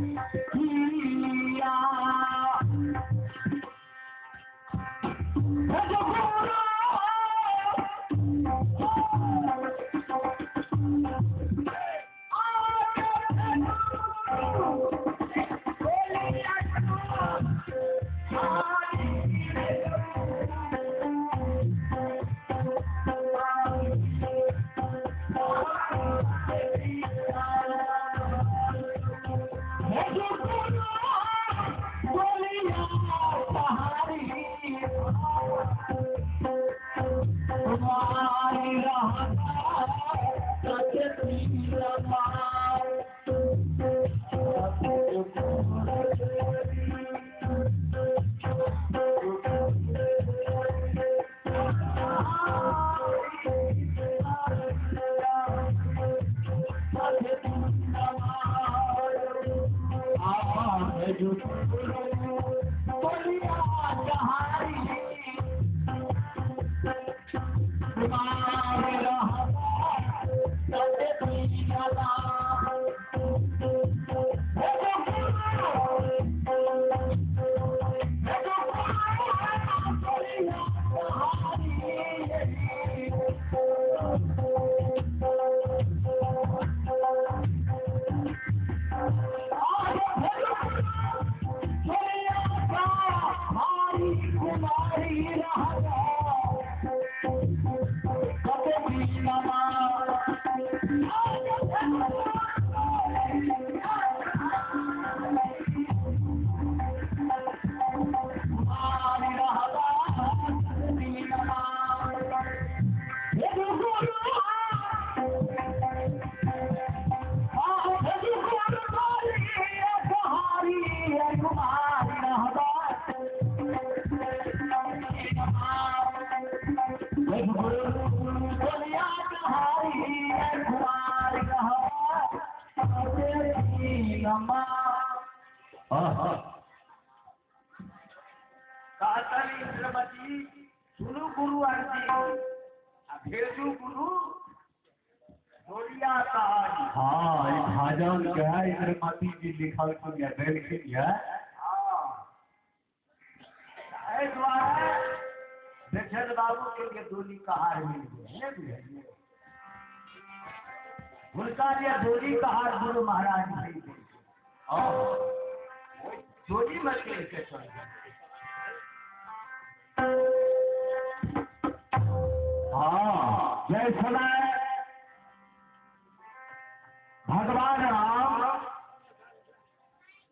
किया सुनु गुरु अर्जी भेजू गुरु जोड़िया कहानी। हाँ ये भाजन क्या है इंद्रमती जी लिखल तो क्या देखिए है। हाँ इस बार दक्षिण बाबू के लिए डोली कहार मिल गए उनका लिए डोली कहार गुरु महाराज नहीं थे डोली मत के चल हाँ जय समय भगवान राम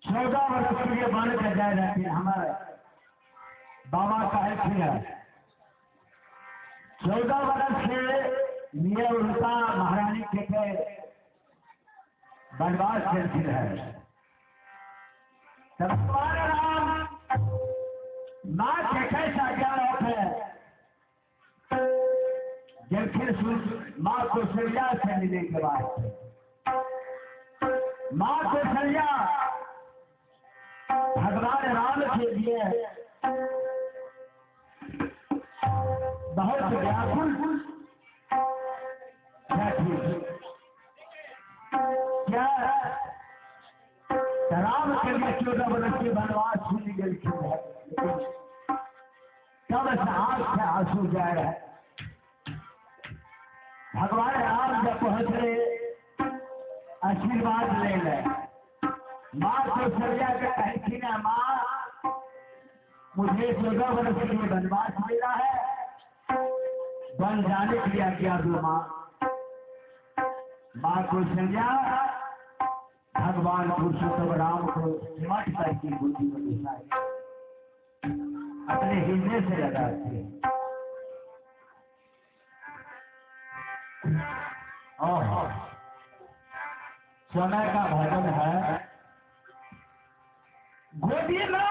14 वर्ष के लिए वन कर जाए रहते हैं हमारे बाबा साहेब थे 14 वर्ष से लिए उनका महारानी के वनवास चलती है। भगवान राम माँ के कैसा क्या है जब फिर माँ को सरिया से मिलने के बाद माँ को सरिया भगवान राम के लिए बहुत व्याकुल क्या राम के लिए 14 वर्ष के वनवास छूट गई तब आंख से आंसू जा रहा है। भगवान राम जब पहुंचे आशीर्वाद ले ले माँ को सरिया के कहती ना माँ मुझे 14 वर्ष के लिए वनवास मिला है बन जाने के लिए आज्ञा दो माँ को सरिया भगवान पुरुषोत्तम राम को सिमट करके बुद्धि में घुसाए अपने हृदय से लगाते समय का भजन है गोदी में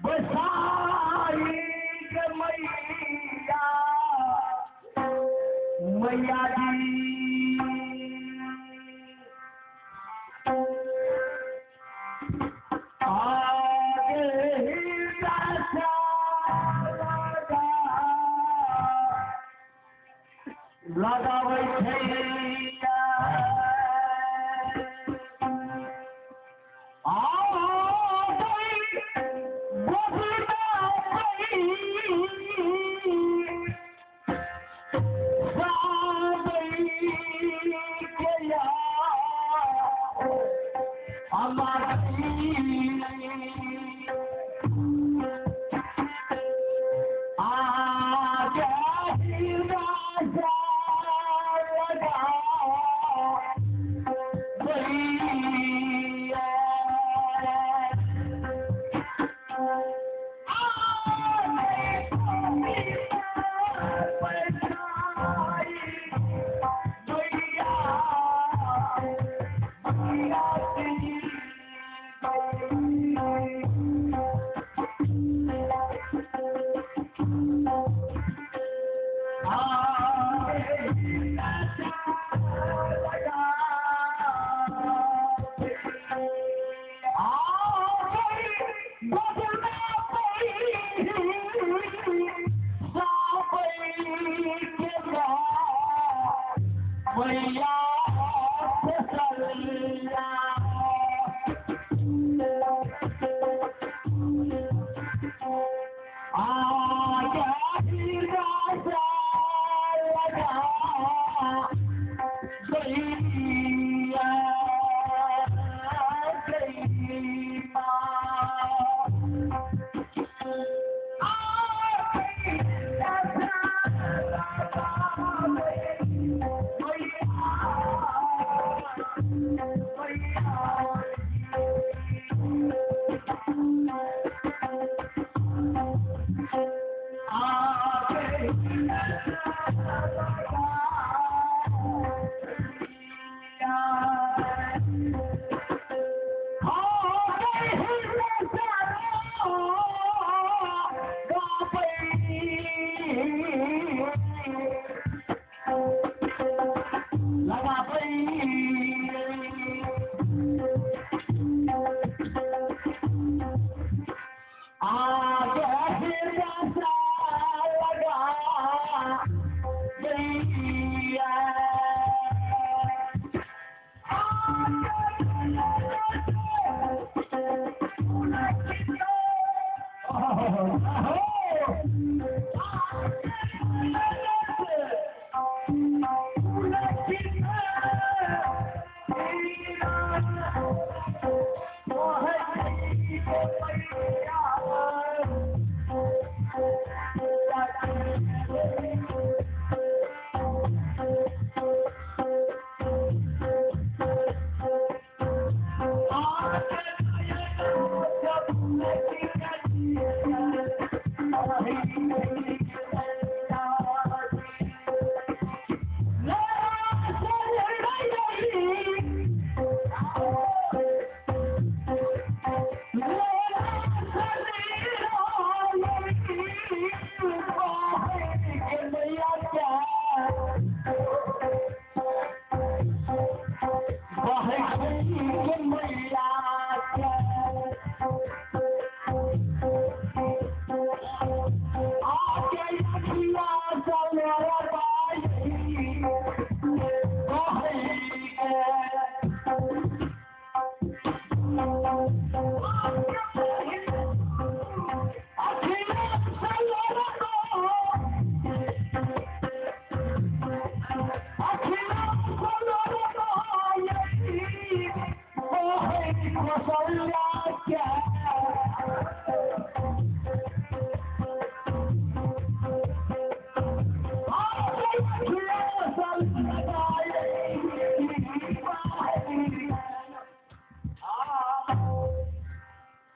बसाई के मैया मैया जी लगावे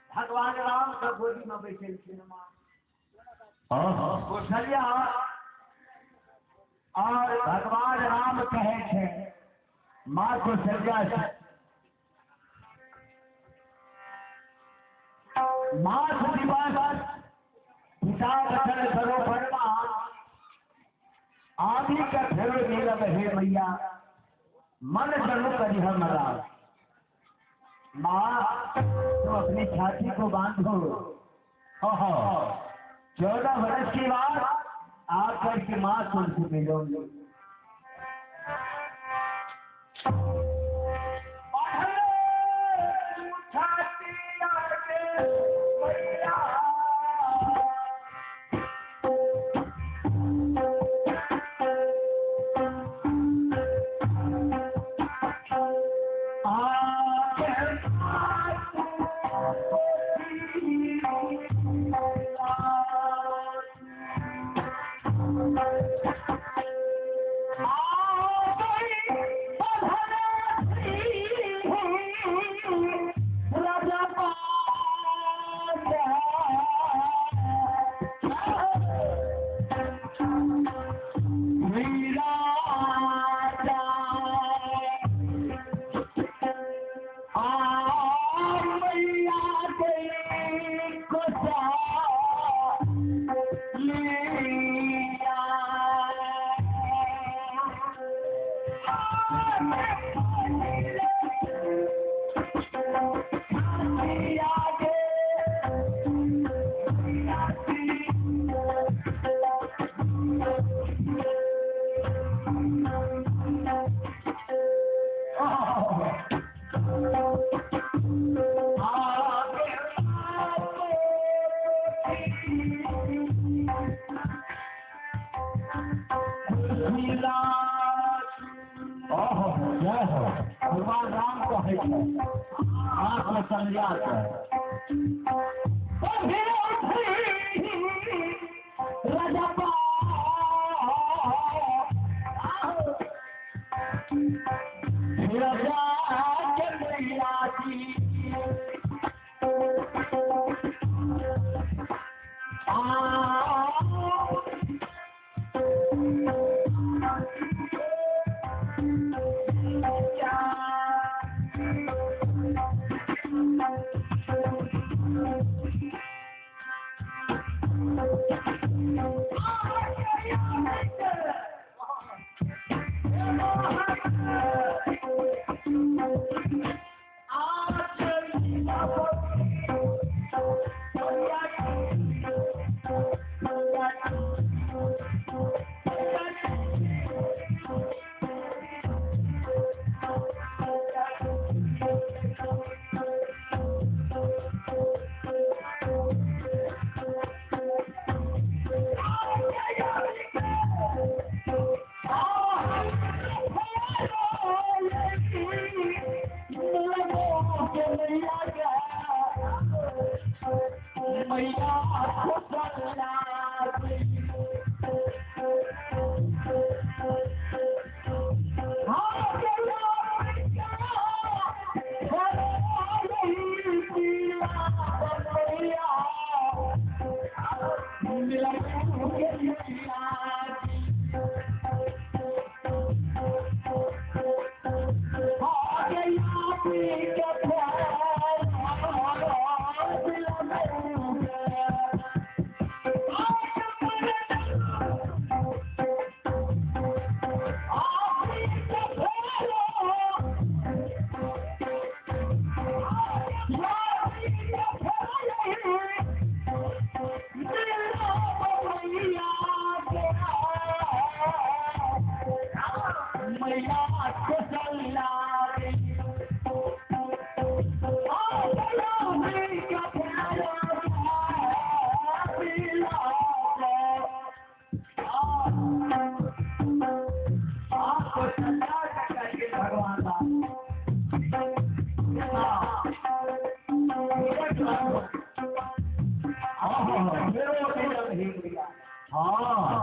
भगवान राम का गोदी में बैठे सिनेमा कौशल्या और भगवान राम कहे छे माँ कौशल्या से मास दिवस पिता वचन सरोवर आदि का फेरो नीलम हे मैया मन जनु करी हमरा माँ तो अपनी छाती को बांधो। 14 वर्ष के बाद आकर के माँ तुमसे मिलोगे। भगवान राम को है आँख में संज्ञा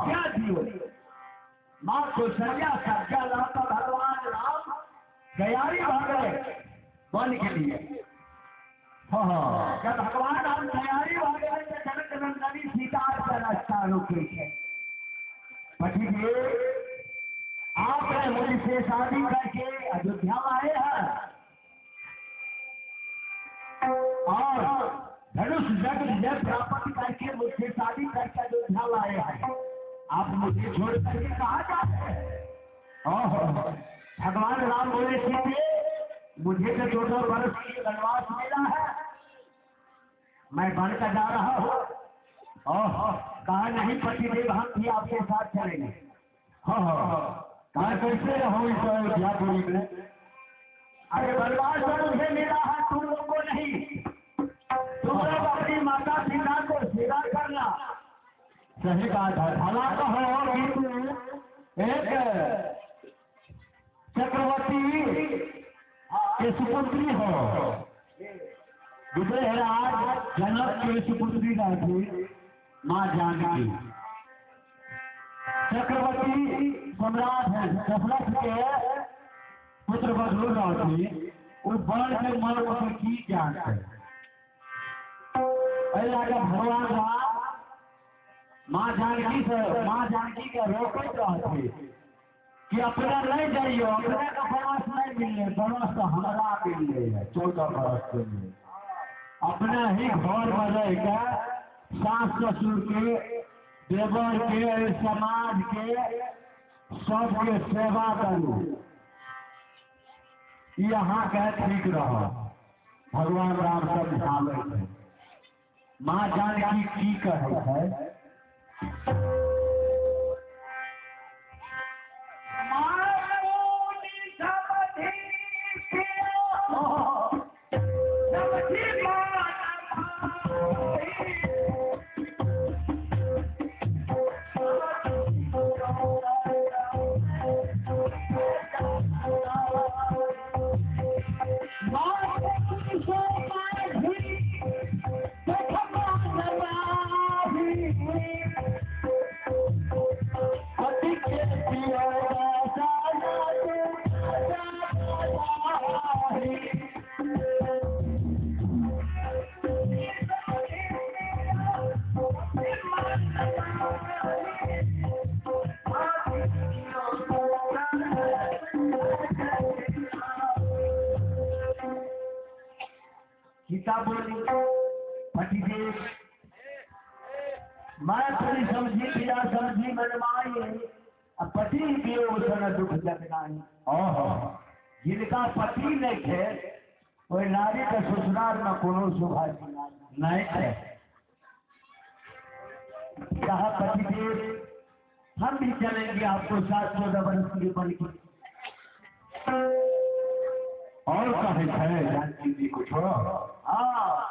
क्या दियो माँ कौशल्या सज्जा लाता भगवान राम गयारी भागे वन के लिए। जब भगवान राम तैयारी भागे तो जनक नंदनी सीता का रास्ता रुकी है। पति जी आप मुझसे शादी करके अयोध्या आए हैं और धनुष जय प्राप्त करके मुझसे शादी करके अयोध्या लाए हैं। आप मुझे छोड़ करके कहा जाते हैं? भगवान राम बोले सीते मुझे तो 200 वर्ष की वनवास मिला है, मैं बन कर जा रहा हूँ। कहा नहीं पतिदेव हम भी आपके साथ चलेंगे। कहा कैसे रहो इस अयोध्यापुरी में? अरे वनवास तो मुझे मिला है, तुम लोग को नहीं। तुम लोग अपनी माता पिता को सेवा करना। सही बात है। भला कहो कि तू एक चक्रवर्ती के सुपुत्री हो। विदेहराज जनक के सुपुत्री रहती माँ जानकी। चक्रवर्ती सम्राट है दशरथ के पुत्र बधू रहती, वो बड़ के मर को की जानते भगवान राम माँ जानकी के रोकत रहती कि अपना नहीं जाइयो, अपने का बरस नहीं मिलने, बरस तो हमारा मिलने है 14 बरस के लिए। अपना ही घर में रहकर सास ससुर के, देवर के, समाज के सबके सेवा करू, यहाँ के ठीक रह। भगवान राम समझावे है। माँ जानकी की कहे है सीता बोली पतिदेव मैं थोड़ी समझी पिया समझी मनमाई, अब पति के उसने दुख जगनाई। जिनका पति नहीं थे कोई नारी का ससुराल में कोनो शोभा नहीं थे। कहा पतिदेव हम भी चलेंगे आपको 7-14 वर्ष की बन की। और कहे है जानकी जी कुछ हो? हाँ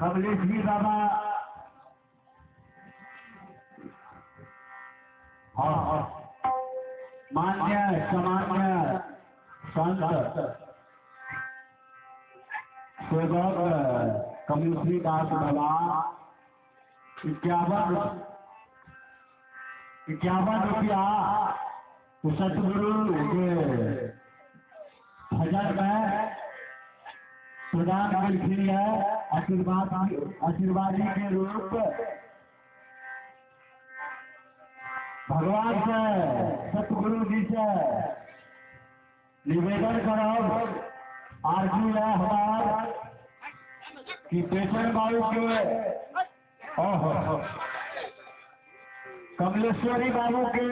कमलेश जी बाबा मान्य सामान्य संत सेवक कमलेश्वरी दास बाबा 51 रुपया तो सतगुरु के भजन में प्रदान करती है। आशीर्वादी के रूप भगवान से सतगुरु जी से निवेदन करो। आरजू है हमारा कि पेशन बाबू के कमलेश्वरी बाबू के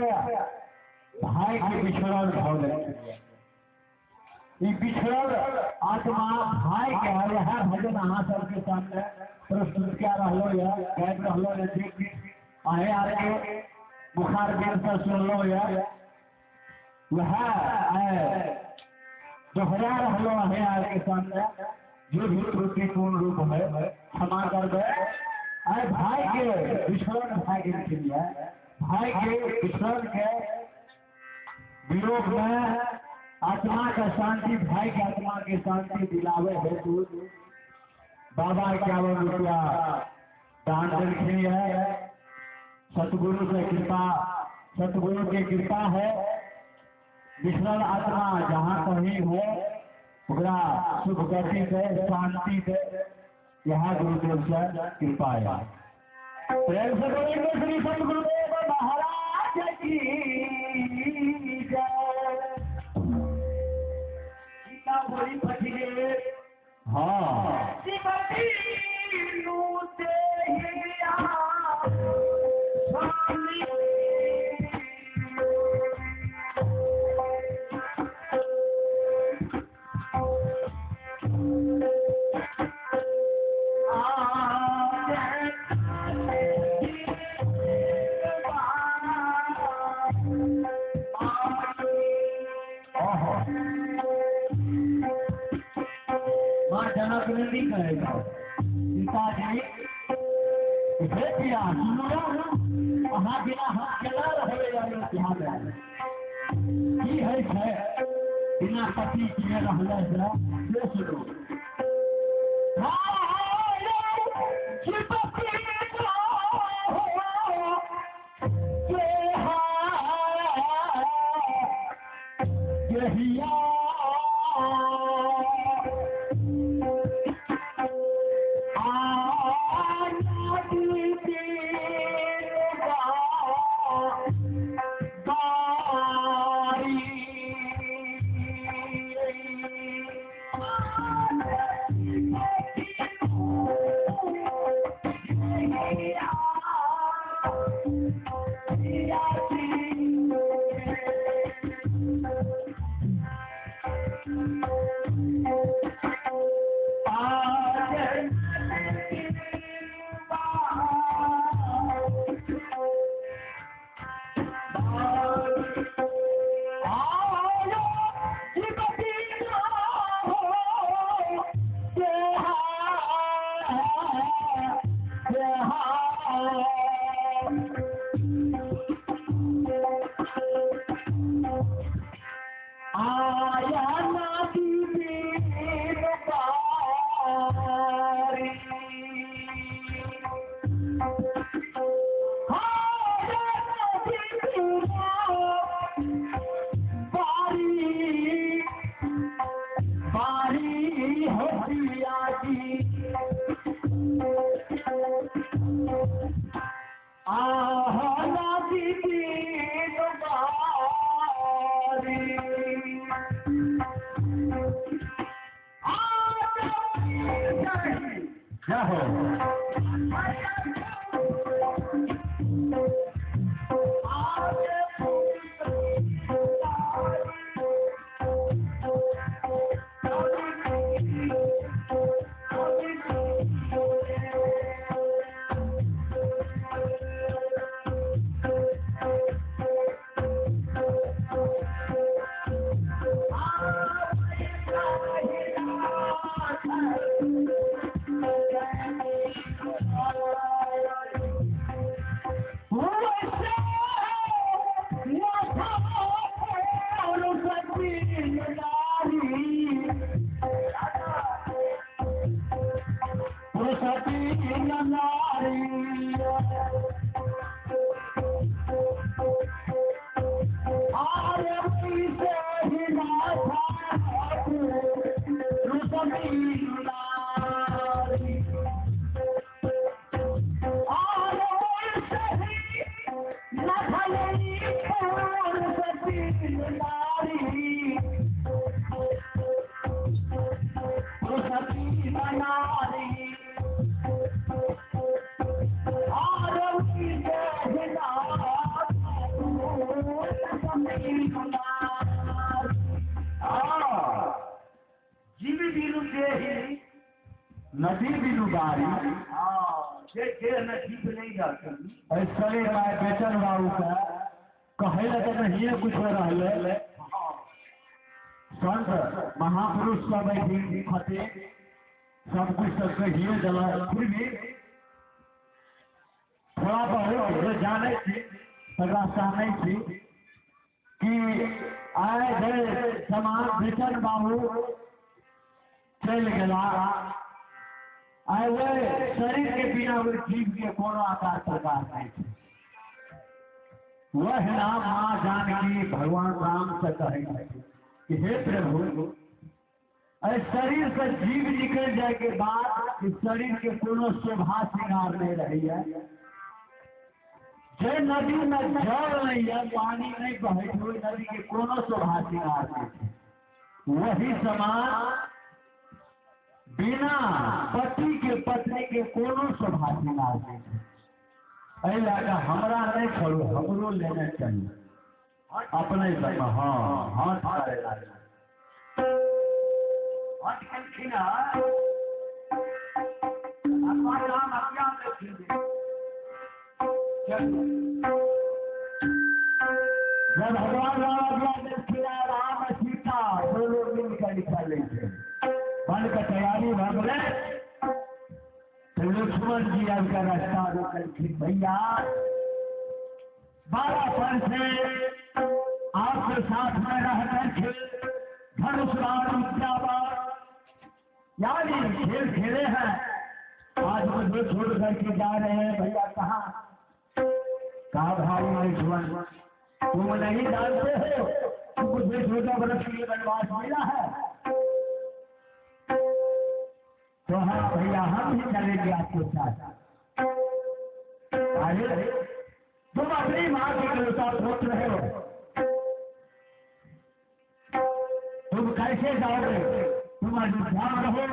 भाई के बिछड़ल भाव बिछड़ल आत्मा भाई के है भजन अहाँ सबके सामने प्रस्तुत क्या रहो या गायब रहो या देख आए आगे बुखार दिन से सुन लो या वह दोहरा रहो है आगे सामने जो भी त्रुटिपूर्ण रूप है क्षमा कर दे। अरे भाई के बिछड़न भाई के लिए भाई के बिछड़न के विरोध में आत्मा का शांति भाई के आत्मा के शांति दिलावे हेतु बाबा 51 रुपया दान दक्षिणी है। सतगुरु से कृपा, सतगुरु की कृपा है। विश्राम आत्मा जहाँ कहीं हो पूरा सुख गति दे, शांति दे, यहाँ गुरुदेव से कृपा है। प्रेम से बोलेंगे श्री सतगुरुदेव महाराज की जय। गीता बोली पठिए हाँ हे पिया सुनो अहाँ बिना हम केना रहबै यार ध्यान की है बिना पति के रहले से सुनो क्या हो नदी भी लुगारी नदी पे नहीं जाती ऐसे मैं बेचन बाबू का कहे लगे नहीं कुछ हो रहा संत महापुरुष सब फते सब कुछ सब कहिए जला फिर भी थोड़ा बहुत जाने तकरा चाहे कि आए गए समाज बेचन बाबू चल गया आए शरीर के बिना वो जीव के कोनो आकार प्रकार नहीं वह नाम माँ जानकी भगवान राम से कहे कि हे प्रभु शरीर से जीव निकल जाए के बाद इस शरीर के कोनो शोभा श्रृंगार नहीं रही है जे नदी में जल नहीं है पानी नहीं बहे हुई नदी के कोनो शोभा श्रृंगार नहीं वही समान बिना पति के पत्नी के कोनो शोभा श्रृंगार नहीं लगा हमरा नहीं छोड़ो हमरो लेना चाहिए अपने सब हाँ करे जब भगवान राम सीता दो लोग मिलकर निकाल लेंगे बन का तैयारी भाग ले तो लोग लक्ष्मण जी आपका रास्ता रोकल फिर भैया 12 वर्ष से आपके साथ में रह करके धनुषराज विद्यावान यानी खेल खेले हैं, आज मुझे छोड़ करके जा रहे हैं भैया। कहा भाई लक्ष्मण तुम नहीं जानते हो कि मुझे 14 वर्ष के लिए वनवास मिला है, तो हाँ भैया हम भी चलेंगे आपके साथ। तुम अपनी माँ के अनुसार सोच रहे हो, तुम कैसे जाओगे? तुम अयोध्या रहो,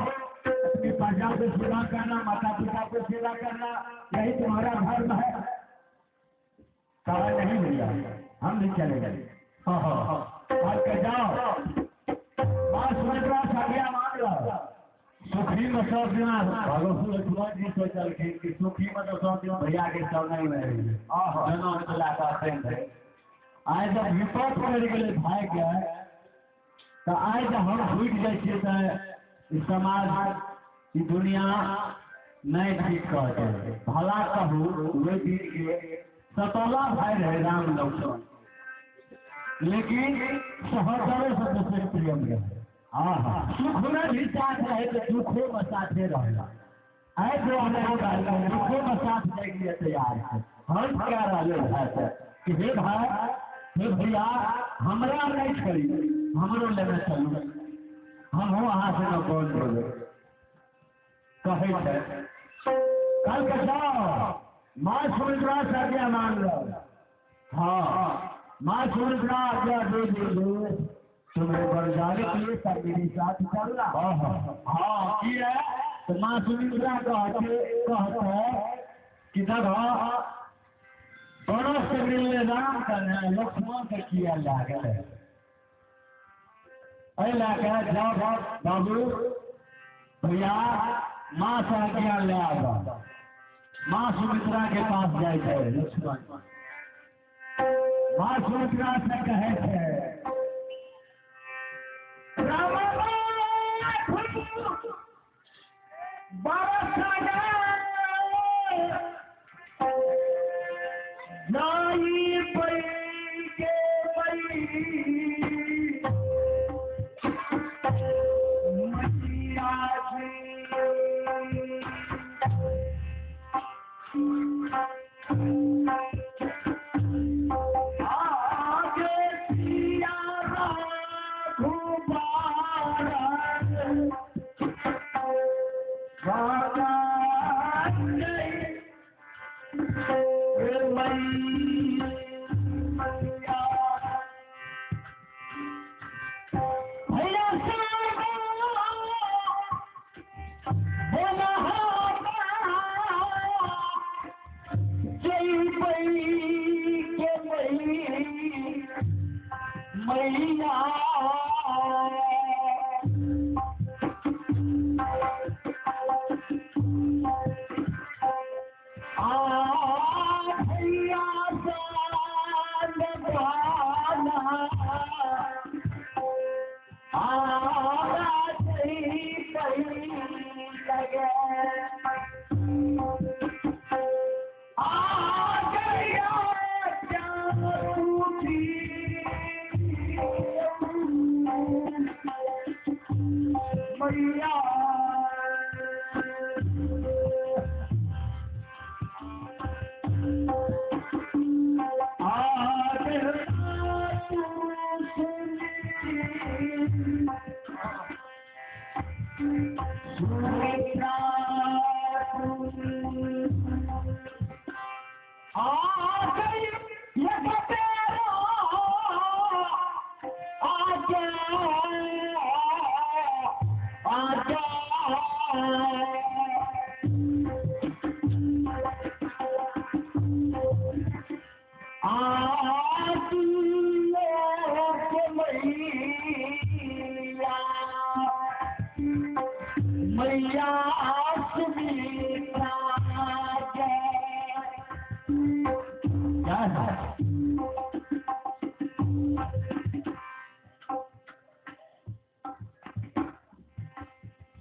अपनी प्रजा को सेवा करना, माता पिता को सेवा करना, यही तुम्हारा धर्म है। कहा नहीं भैया हम भी चलेंगे। के जाओ माँ सुमित्रा सभ्या मान लो, सुखी में 100 दिन लक्ष्मण जी तो चल कि सुखी में तो 100 दिन भैया के सब नहीं में आए जब विपद पड़ गए भाई के, तो आए जब हम छूट जाइए तो समाज दुनिया नहीं ठीक कहते भला कहू वे दिन के सतौला भाई रहे राम लक्ष्मण, लेकिन सहोदरों सबसे प्रियम रहे। सुख में भी साथ रहे तो दुखों में साथे रहेगा। ऐसे हमें दुखों में साथ देने के लिए तैयार है। हम क्या रहे हैं कि हे भाई हे भैया हमरा नहीं छोड़ी, हमरो लेना चलू, हम हो वहां से न कौन बोले कहे कल के जाओ माँ सुमित्रा से आज्ञा मान लो। हाँ माँ सुमित्रा आज्ञा दे दो तुम्हें बढ़ जाने के लिए सब मेरे साथ चलना। हाँ की है तो माँ सुमित्रा कहते कि जगह बड़ों से मिलने राम करना लक्ष्मण से किया जाए जाओ बाबू भैया माँ से आज्ञा ले आगा। माँ सुमित्रा के पास जाए लक्ष्मण, माँ सुमित्रा से कहे थे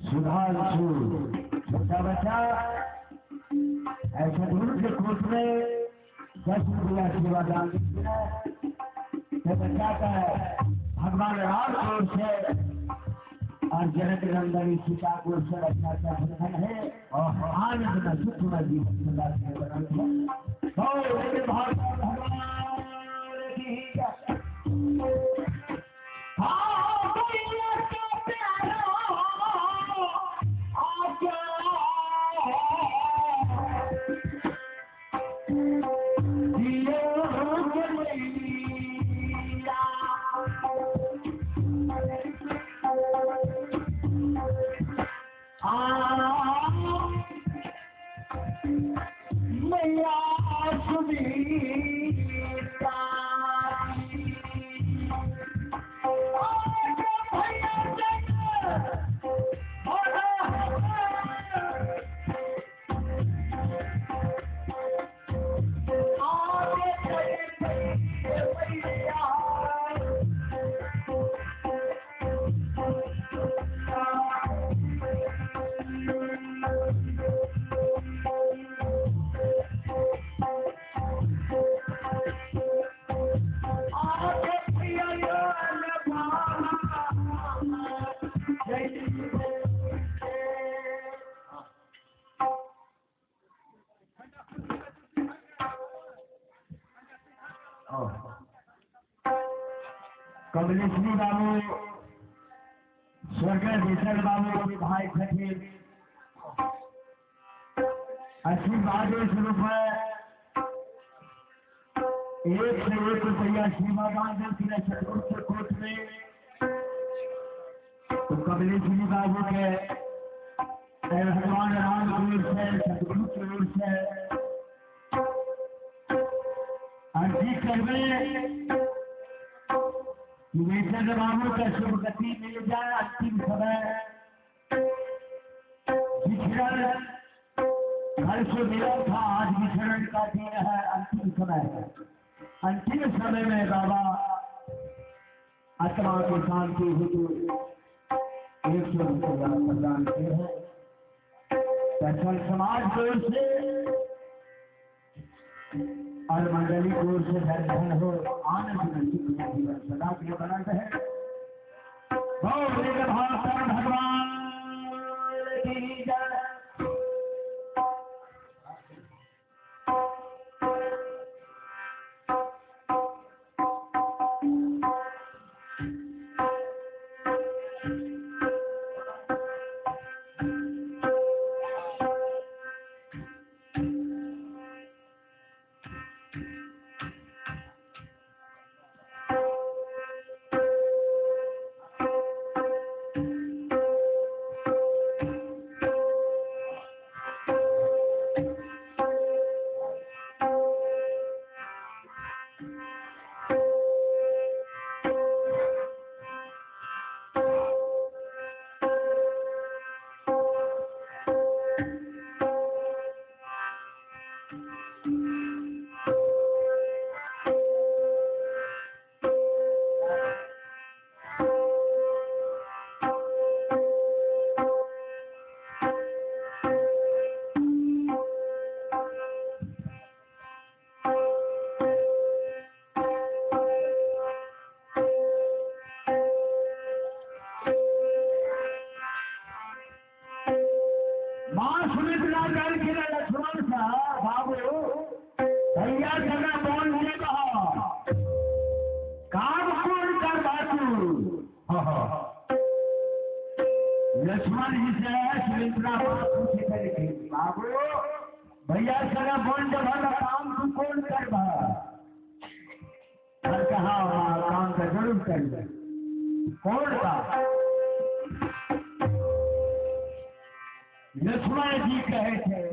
सुधांशु छोटा बच्चा कोर्ट में 10 रुपया सेवा दान देते हैं। तो बच्चा का भगवान राम कोर्ट से और जनक नंदन सीता कोर्ट से बच्चा का बंधन है और आनंद में सुख में जीवन है। तो मेरे भगवान की कमलेश्वरी बाबू स्वर्गीय विठल बाबू के भाई थे। आशीर्वाद स्वरूप 1 से 1 रुपया सेवा दान देती है सतगुरु के कोर्ट में। तो कमलेश्वरी बाबू के भगवान राम की ओर से सतगुरु की ओर से अर्जी करवे विवेचन बाबू का शुभ गति मिल जाए। अंतिम समय विछड़न घर से मिला था, आज विछड़न का दिन है। अंतिम समय में बाबा आत्मा की शांति हेतु 100 रुपया प्रदान किए हैं। दर्शन समाज की ओर से और मंडली की ओर से धन हो आनंद में जीवन सदा के लिए बना रहे। भगवान की जय। लक्ष्मण साहब बाबू भैया जगह बोल ने कहा काम कौन कर बातू। लक्ष्मण जी से सुमित्रा पूछे करेगी बाबू भैया जगह बोल जब काम तू कौन कर कहा काम का जरूर कर कौन का। लक्ष्मण जी कहे थे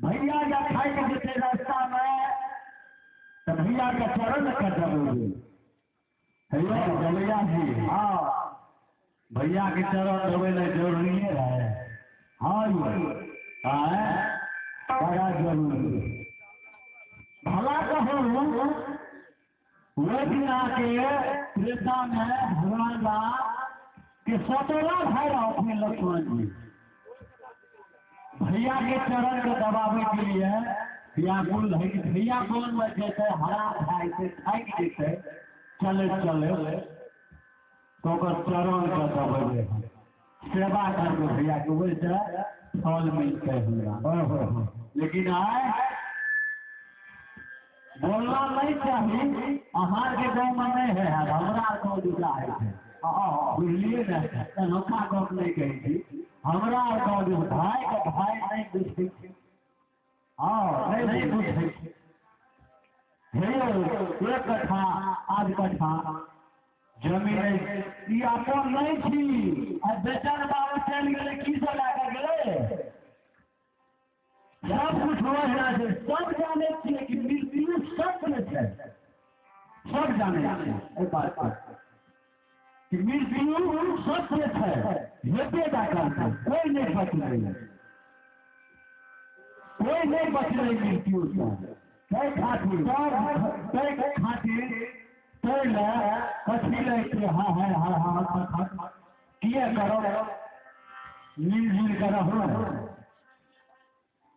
भैया या खाई के जिसे रास्ता में तो भैया का चरण कर दोगे भैया जलिया जी। हाँ भैया के चरण देवे नहीं जरूरी है। हाँ बड़ा जरूरी भला कहो वो दिन आके त्रेता में भगवान राम के 17 भाई अपने लक्ष्मण जी भैया के चरण को दबावे के लिए व्याकुल है कि भैया कौन मर जैसे हरा खाई से खाई देते चले चले तो चरण का दबावे सेवा करके भैया के वैसे फल मिलते हुआ। लेकिन आए बोलना नहीं चाहिए हमारे के गाँव में नहीं है हमारा गाँव जुटा है बुझलिए ना अनोखा गाँव नहीं कही थी हमारा गाँव जो भाई का भाई नहीं बुझे नहीं बुझे एक कट्ठा आध कट्ठा जमीन अपन नहीं थी बेचन बाबू चल गए की सब लाकर गए सब कुछ हो सब जाने कि मृत्यु सत्य है सब जाने एक बात कि मृत्यु सत्य है, हेते जाकर कोई नहीं बच रही, कोई नहीं बच रही मृत्यु से। कई खातिर कथी लेके हाँ किए करो मिलजुल कर रहो।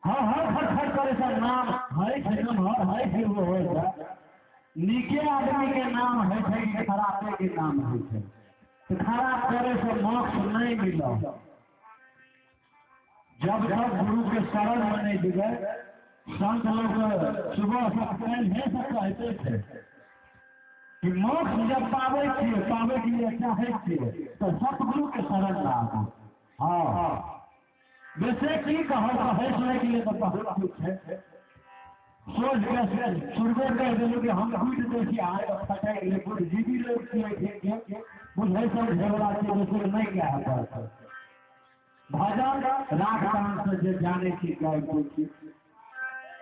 हाँ खर करे सर नाम है है वो हो नीके आदमी के नाम है कि खराबे के नाम है। तो खराब करे से मोक्ष नहीं मिला। जब तक गुरु के शरण में नहीं दिखे, संत लोग सुबह से है सब कहते थे कि मोक्ष जब पावे के लिए चाहे तो सतगुरु के शरण लाओ। हाँ वैसे की कहे सुने के लिए तो बहुत कुछ है। सोच के सुरबे कह दिलू कि हम बुझ देखिए आए फटे बुझ जीवी लोग बुझे सब झगड़ा के जैसे नहीं क्या है भजन राख कान से जे जाने की गाय बोलती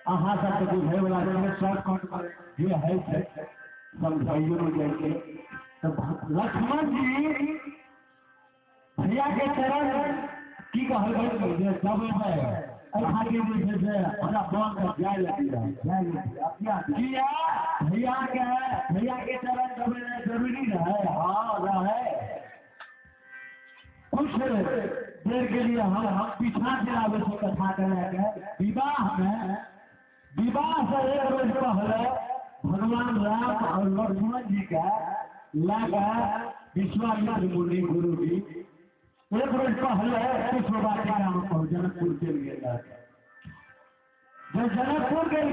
अहाँ सब तो बुझे वाला शॉर्टकट जे है समझाइयो जैसे। तो लक्ष्मण जी भैया के चरण की कहल जब है हमरा बन कर जाए भैया के चरण दबेना जरूरी रहे। हाँ रहे कुछ देर के लिए हम पीछा चलावे से कथा करेंगे। विवाह से एक रोज पहले भगवान राम और लक्ष्मण जी का लगा विश्वामित्र मुनि गुरु जी एक रोज पहले कुछ वाटिका में जनकपुर के लिए जब जनकपुर गए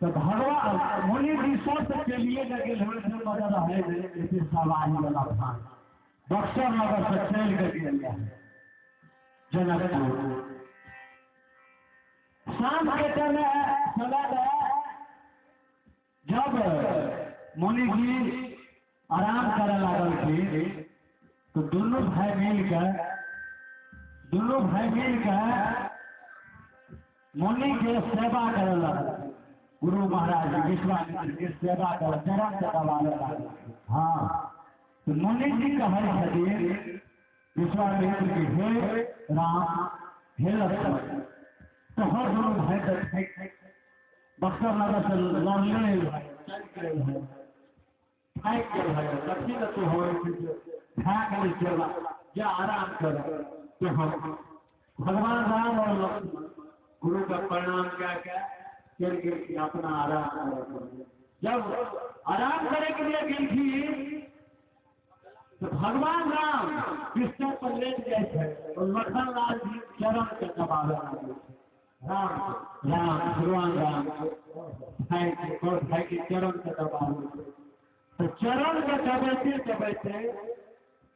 तो भगवान मुनि जी शर्त के लिए लगे मदद है जैसे सवारी वाला था बक्सर नगर से चल गए जनकपुर। शाम के समय जब मुनि जी आराम करे लागल थी तो दोनों भाई मिलकर मुनि के सेवा करे लगे। गुरु महाराज विश्वामित्र के सेवा कर चरण दबावे लगे। हाँ तो मुनि जी कहे विश्वामित्र की हे राम हे लक्ष्मण तो हर दोनों भाई बक्सर नगर से लड़ने या आराम करो। तो हम भगवान राम और लक्ष्मण गुरु का प्रणाम करके अपना आराम करो। जब आराम करने के लिए गई थी तो भगवान राम कृष्ण पर लेट गए थे और लखन लाल जी चरण के दबावे राम भगवान राम भाई के चरण के दबावे। तो चरण के दबाते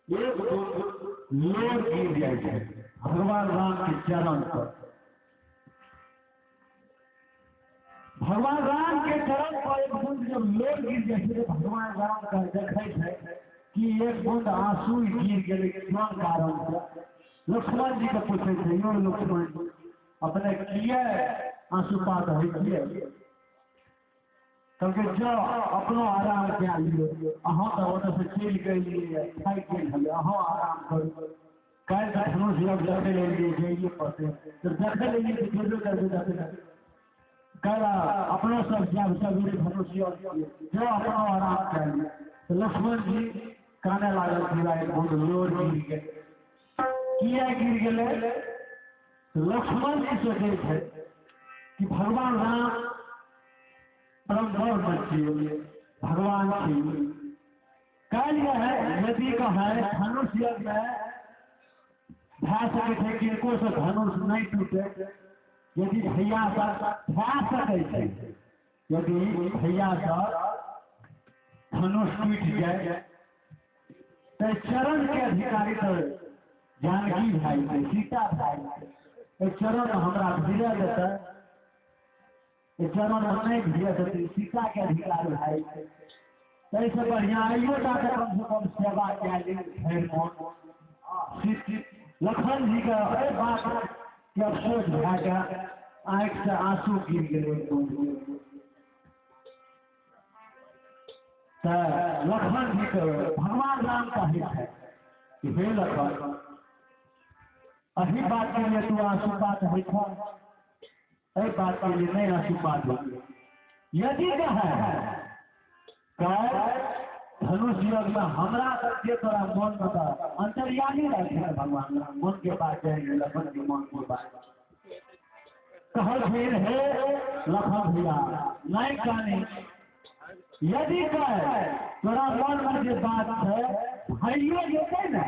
एक लोर गिर जाए भगवान राम के चरण पर। भगवान राम के चरण पर एक बूंद जब लोर गिर जाए तो भगवान राम का देखे कि एक बूंद आंसू गिर गए कौन कारण से। लक्ष्मण जी को पूछे थे यो लक्ष्मण जी अपने किए आंसुपात है क्योंकि जो अपनो आराम क्या लियो अहाँ तो ओतऽ से चल गए थाकि गेल अहाँ आराम करू कल धनुष जब देखे लेलिए जाइए पड़ते तो देखे लेलिए तो खेबे करते कल अपनो सब जब सवेरे धनुष जो अपनो आराम कर तो लक्ष्मण जी काने लागल पूरा एक बहुत लोर गिर गए। किया गिर गए तो लक्ष्मण जी सोचे थे कि भगवान राम भगवान की कल यह है यदि का है धनुष यज्ञ में भा सके थे कि एको से धनुष नहीं टूटे यदि भैया सब भा सके थे यदि भैया सब धनुष टूट जाए तो चरण के अधिकारी तो जानकी भाई सीता भाई चरण हमरा धीरे देता चरण नहीं भिड़े थे सीता के अधिकार भाई तैसे बढ़िया आइयो जाकर कम से कम सेवा किया लखन जी का बात के अफसोस भा गया आंख से आंसू गिर गए। तो लक्ष्मण जी को भगवान राम का हित है कि हे लक्ष्मण अही बात के लिए तू आशीर्वाद है था, अही बात के लिए नहीं आशीर्वाद हो। यदि धनुष योग में हमरा सबके तोरा मन में अंतर्यामी रखे भगवान राम मन के पास जाएंगे, लखन के मन के पास कहल फिर हे लखन भैया नहीं कहनी, यदि तोरा मन में जो बात है भैया जेते ना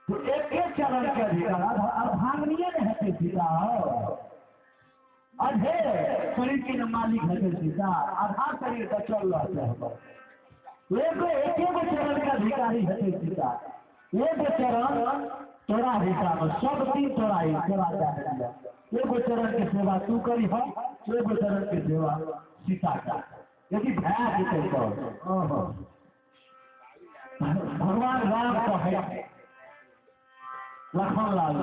तो एक एक चरण के अधिकार अब भागनिए न है सीता अधे शरीर के मालिक है सीता आधा शरीर का चल रहा है एक चरण का अधिकारी है सीता, एक चरण तोरा हिसाब सब तीन तोरा ही सेवा दिया, एक चरण की सेवा तू करी है, एक चरण की सेवा सीता का। यदि भया देते तो भगवान राम का है लखन लाल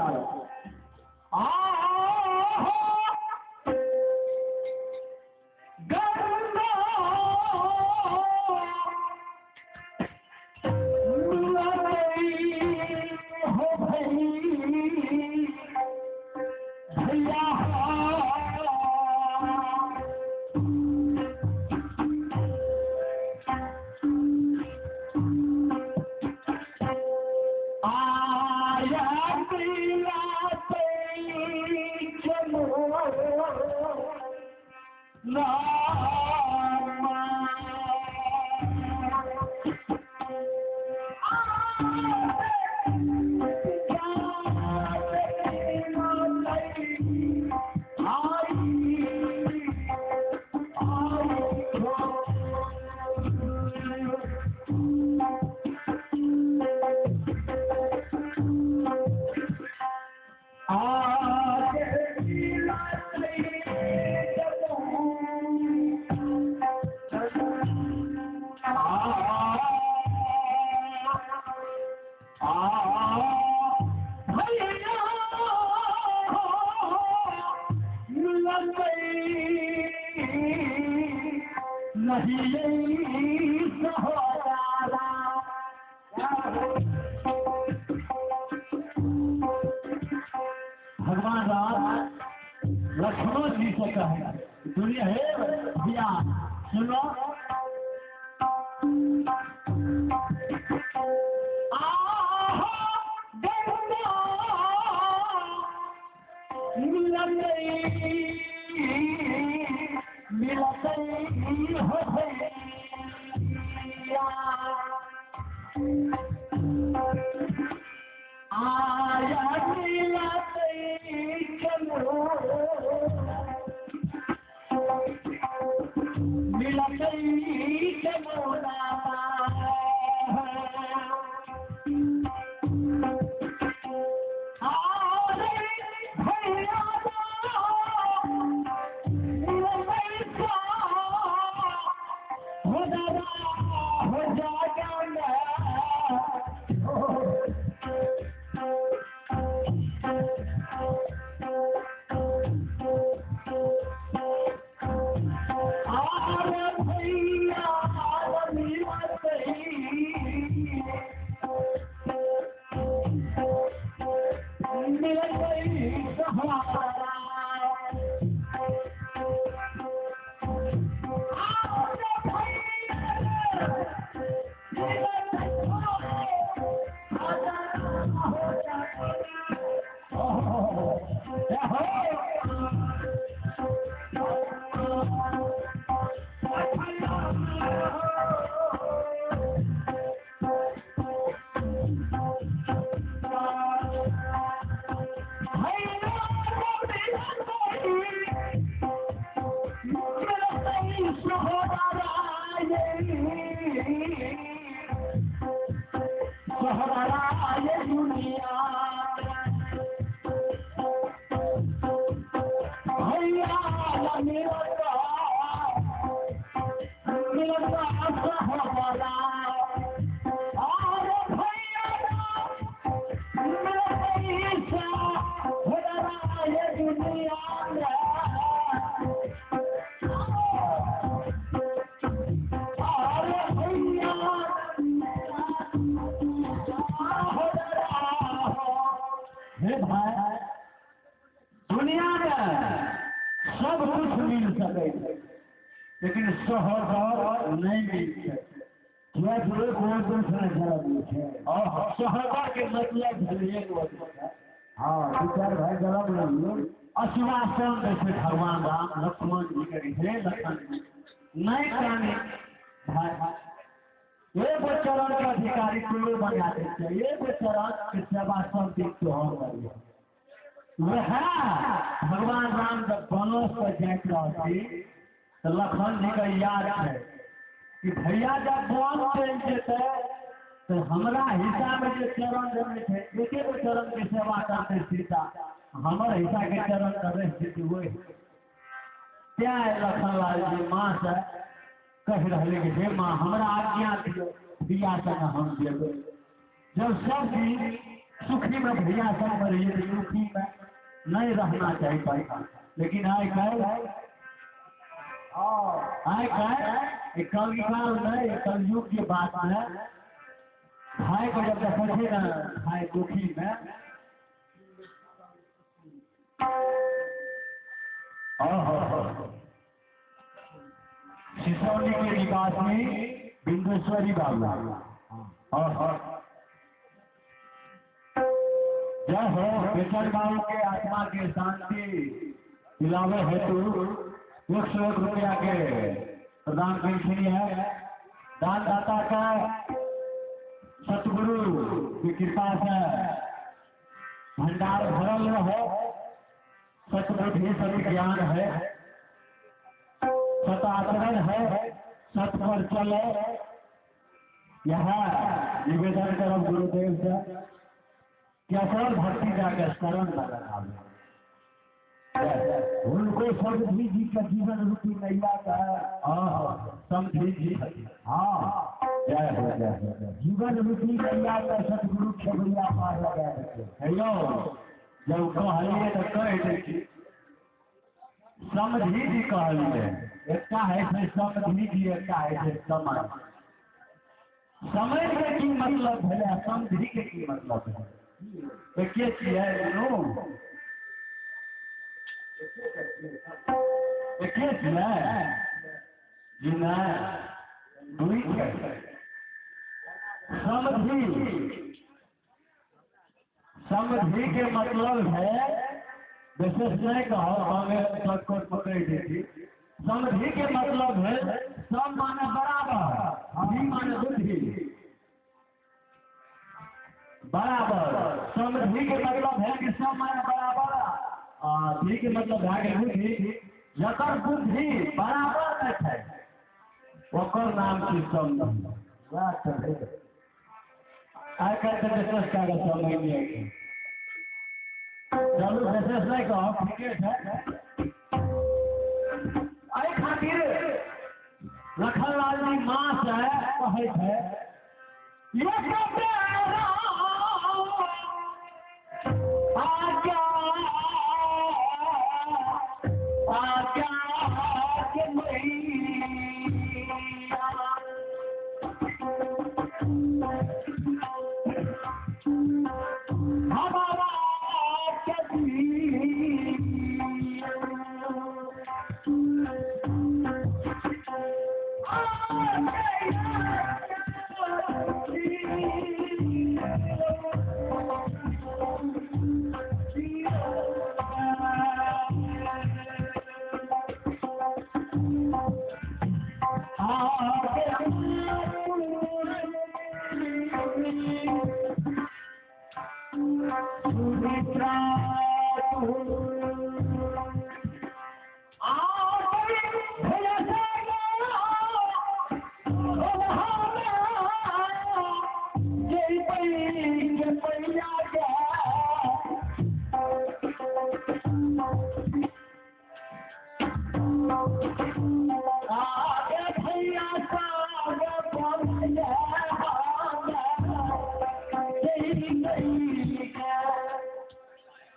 भगवान राम लक्ष्मण जी से कहे दुनिया है भैया सुनो सहोदर नहीं मिलते क्या जुड़े कोई दूसरे सहोदर के मतलब एक वजह। हाँ विचार भाई गलत नहीं अश्वासन जैसे भगवान राम लक्ष्मण जी के लखन नहीं कहने भाई एक चरण के अधिकारी पूरे बना देते एक चरण के सेवा सब दिन तो हो गई वह भगवान राम जब बनोस पर जाइत रहे तो लखन जी का याद है कि भैया जब वन चल जेते तो हमारा हिस्सा में जो चरण जमे थे एक एक चरण की सेवा करते सीता हमारे हिस्सा के चरण कर रहे स्थिति हुए क्या है लखनलाल जी माँ से कह रहे कि हे माँ हमारा आज्ञा दियो भैया संग हम देवे जब सब दिन सुखी में भैया संग रहिए तो दुखी में नहीं रहना चाहिए पैसा लेकिन आय कल काल नहीं कलयुग की बात है भाई को जब देखे ना भाई दुखी में सिसौली के विकास में बिंदेश्वरी बाबू जय हो बेचन बाबू के आत्मा के शांति दिलावे हेतु 101 रुपया के प्रदान पेंशन है दानदाता का सतगुरु की कृपा से भंडार भरल रहे सतबुद्धि सत ज्ञान है सत आचरण है सत पर चले यह निवेदन करब गुरुदेव से क्या सर भक्ति जाकर शरण लगा उनको समझी जी का जीवन रूपी नैया का समझी जी हाँ जीवन रूपी नैया का सतगुरु छबैया पार लगा देते हेलो जब कहलिए तो कह देखिए समझी जी कहलिए एक है से समझी जी एक है से समझ समझ के की मतलब है समझी के की मतलब है एक चीज है नो एक चीज है जिना दुई समझी के मतलब है विशेष नहीं कहो हमें सबको पकड़ देती समझी के मतलब है सब माने बराबर अभी माने बुद्धि बराबर समझी के मतलब है कि सब माने बराबर धी के मतलब है कि बुद्धि जकर बुद्धि बराबर नहीं है ओकर नाम की समझ आय करके विशेष का समय नहीं चलो विशेष नहीं कहो ठीक है आई खातिर लखनलाल जी माँ से कहे थे ये आज्ञा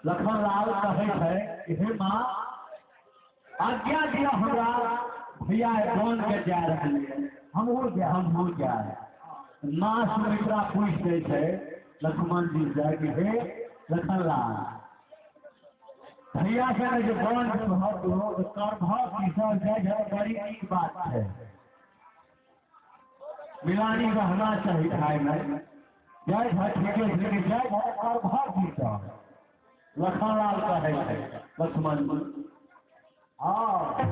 लखनलाल कहे है कि हे माँ आज्ञा दिया हमरा भैया कौन के जा रहे हम हो जा माँ सुमित्रा पूछ गई थे लक्ष्मण जी से कि हे लखनलाल भैया के जो बन बहुत लोग कर्भ किसान जय बड़ी की बात है। मिलानी रहना चाहिए भाई में जय ठीक है जय कर्भ किसान लखनलाल का है लक्ष्मण। हाँ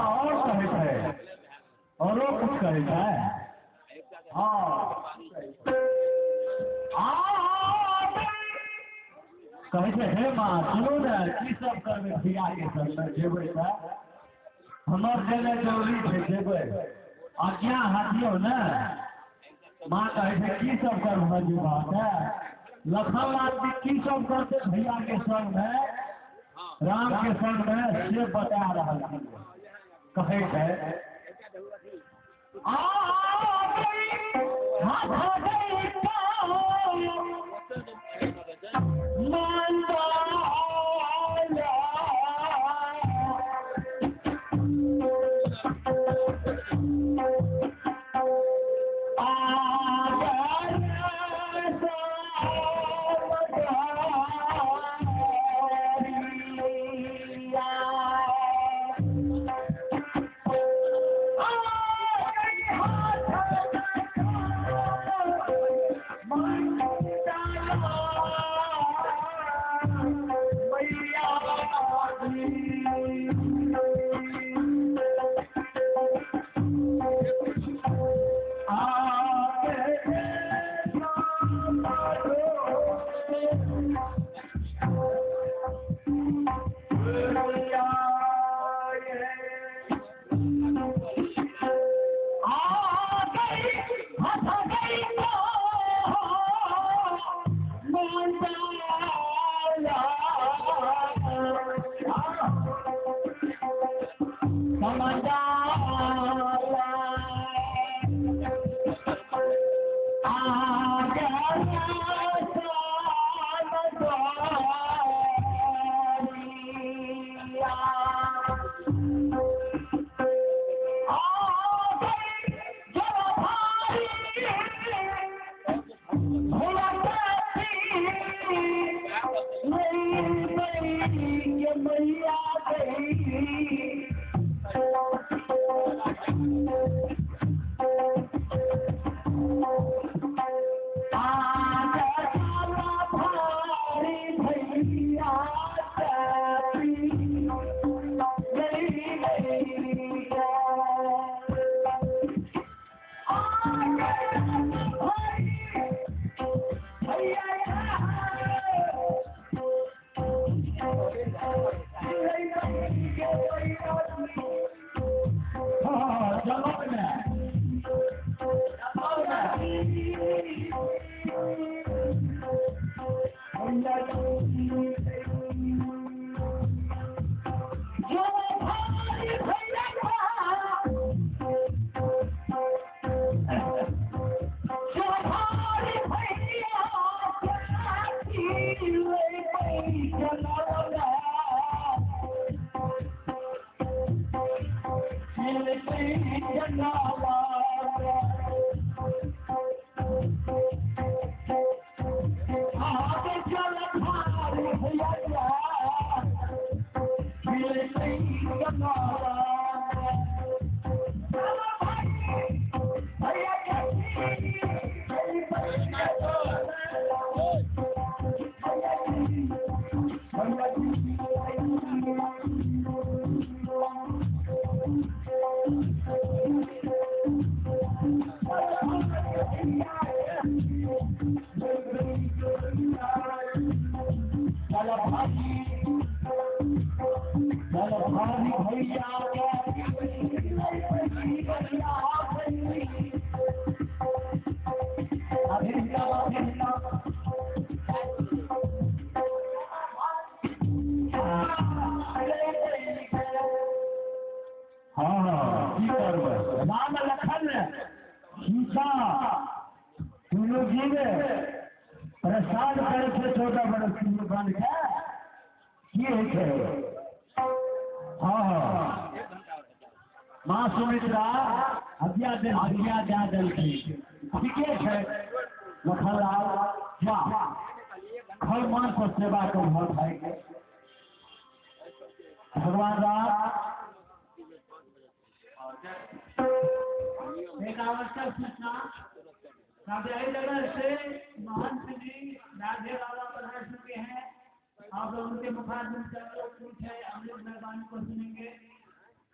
और कहता है और वो कुछ कहता है। कहते हे माँ सुनो न की सब करबे बिया के संग जेबै त हमर जेना जरूरी छै जेबै आज्ञा हाथियो न। माँ कहे छै की सब करब जेबा है लखनलाल जी की सब करते भैया के संग में राम के संग में से बता रहा कहे है। राम लखन सीता तीनों जी ने प्रसाद करे थे 14 बरस की बन के हाँ माँ सुमित्रा आज्ञा जा दल की ठीके है लखनलाल वाह खल मान को सेवा कर बहुत है भगवान राम एक आवश्यक सूचना काव्यायी नगर से महंत जी राधे बाबा पधार चुके हैं। आप लोग उनके मुखारबिंद कुछ है अमृत मेहरबानी को सुनेंगे,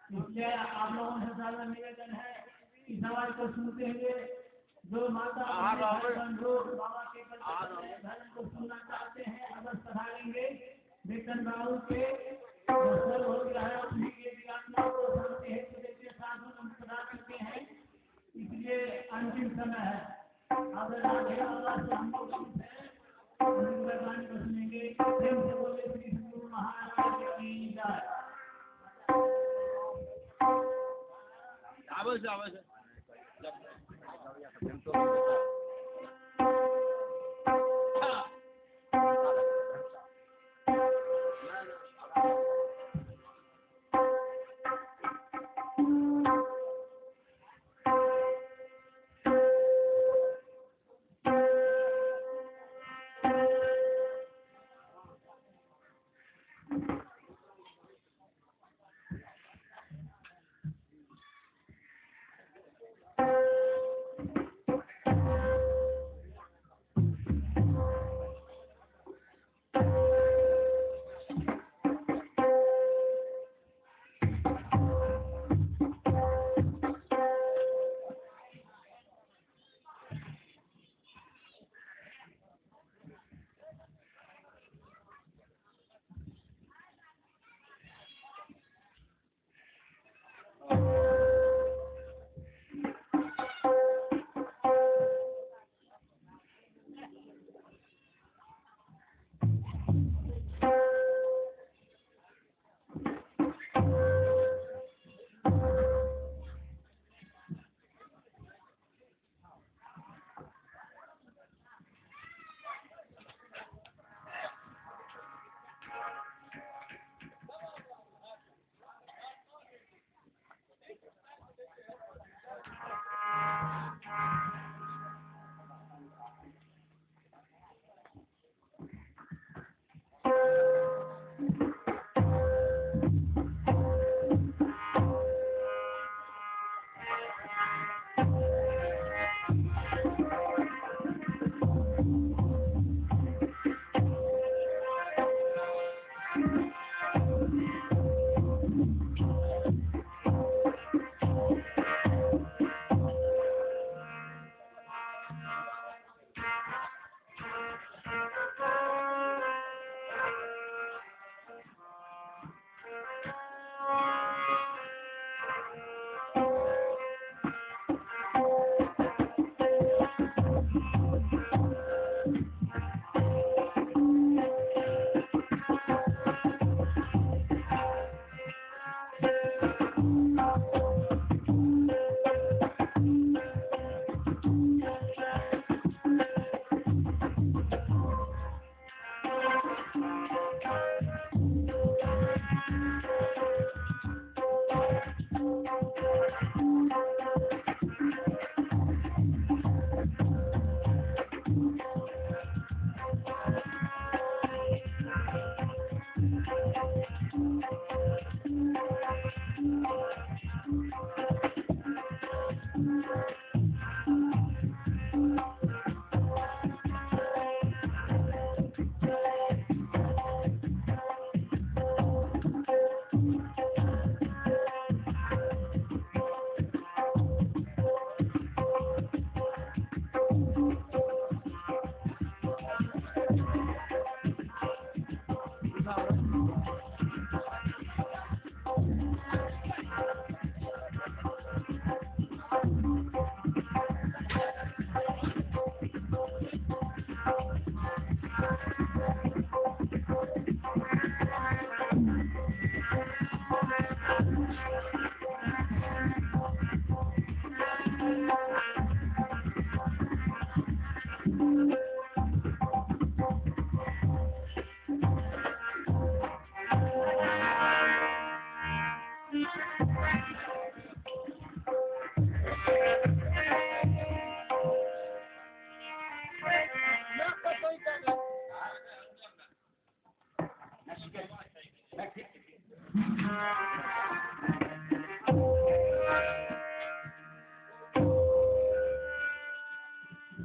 इसलिए आप लोगों से ज्यादा निवेदन है इस आवाज को सुनते हुए जो माता बाबा के धर्म को सुनना चाहते हैं अवश्य पधारेंगे। वेतन बाबू के सर हो गया है उन्हीं के आत्मा को शांति हेतु देते साधु पधार चुके हैं, इसलिए अंतिम समय है। अब राधे बाबा से हम लोग मेहरबानी को सुनेंगे। प्रेम से बोले श्री गुरु महाराज की जय।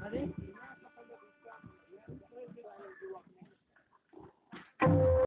अरे